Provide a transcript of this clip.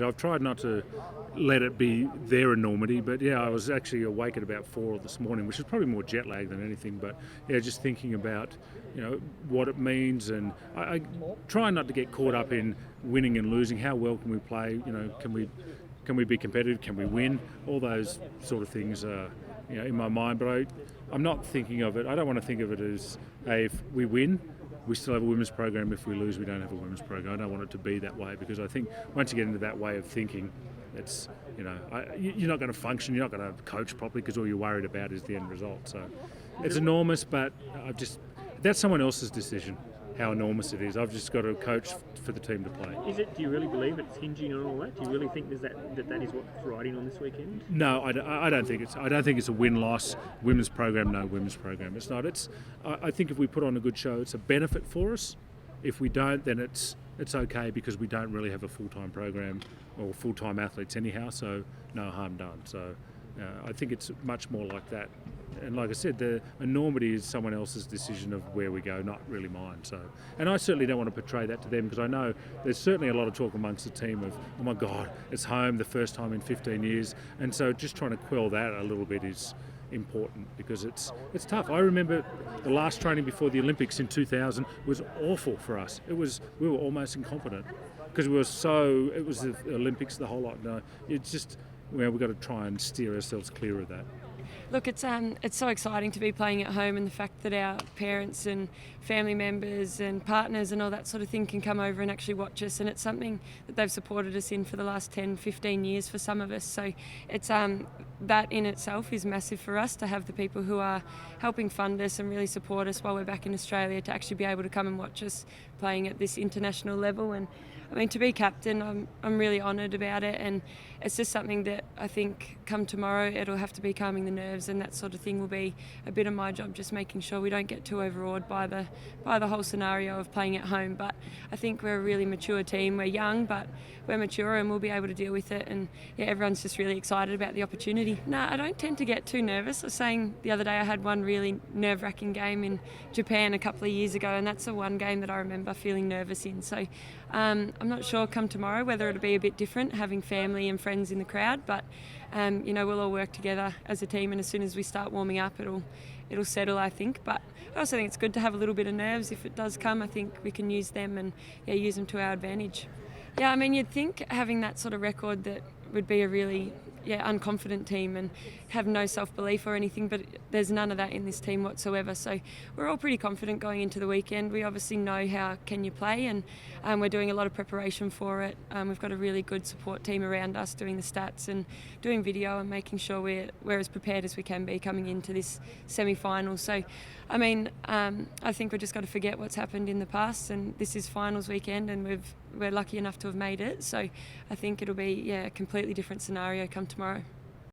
I've tried not to let it be their enormity, but yeah, I was actually awake at about 4 this morning, which is probably more jet lag than anything, but yeah, just thinking about, what it means, and I try not to get caught up in winning and losing. How well can we play? Can we be competitive? Can we win? All those sort of things are, in my mind, but I'm not thinking of it. I don't want to think of it as, hey, if we win, we still have a women's program. If we lose, we don't have a women's program. I don't want it to be that way, because I think once you get into that way of thinking, it's, you're not going to function, you're not going to coach properly, because all you're worried about is the end result. So it's enormous, but that's someone else's decision, how enormous it is. I've just got to coach for the team to play. Do you really believe it's hinging on all that? Do you really think that is what's riding on this weekend? No, I don't think it's a win-loss. Women's program, no women's program. It's not. I think if we put on a good show, it's a benefit for us. If we don't, then it's okay, because we don't really have a full-time program or full-time athletes anyhow, so no harm done. So I think it's much more like that. And like I said, the enormity is someone else's decision of where we go, not really mine. So, and I certainly don't want to portray that to them, because I know there's certainly a lot of talk amongst the team of, oh my God, it's home, the first time in 15 years. And so just trying to quell that a little bit is important, because it's tough. I remember the last training before the Olympics in 2000 was awful for us. We were almost incompetent, because it was the Olympics, the whole lot. No, it's just, we've got to try and steer ourselves clear of that. Look, it's so exciting to be playing at home, and the fact that our parents and family members and partners and all that sort of thing can come over and actually watch us, and it's something that they've supported us in for the last 10, 15 years for some of us. So it's that in itself is massive for us, to have the people who are helping fund us and really support us while we're back in Australia to actually be able to come and watch us playing at this international level. And I mean, to be captain, I'm really honoured about it, and it's just something that I think come tomorrow it'll have to be calming the nerves, and that sort of thing will be a bit of my job, just making sure we don't get too overawed by the whole scenario of playing at home. But I think we're a really mature team. We're young, but we're mature, and we'll be able to deal with it. And yeah, everyone's just really excited about the opportunity. No, I don't tend to get too nervous. I was saying the other day I had one really nerve-wracking game in Japan a couple of years ago, and that's the one game that I remember feeling nervous in. So I'm not sure come tomorrow whether it'll be a bit different, having family and friends in the crowd, but we'll all work together as a team, and as soon as we start warming up, it'll settle, I think. But I also think it's good to have a little bit of nerves if it does come. I think we can use them and use them to our advantage. Yeah, I mean, you'd think having that sort of record that would be a really unconfident team and have no self-belief or anything, but there's none of that in this team whatsoever. So we're all pretty confident going into the weekend. We obviously know how can you play, and we're doing a lot of preparation for it. We've got a really good support team around us doing the stats and doing video and making sure we're as prepared as we can be coming into this semi-final. So I mean, I think we've just got to forget what's happened in the past, and this is finals weekend, and we're lucky enough to have made it. So I think it'll be a completely different scenario come tomorrow.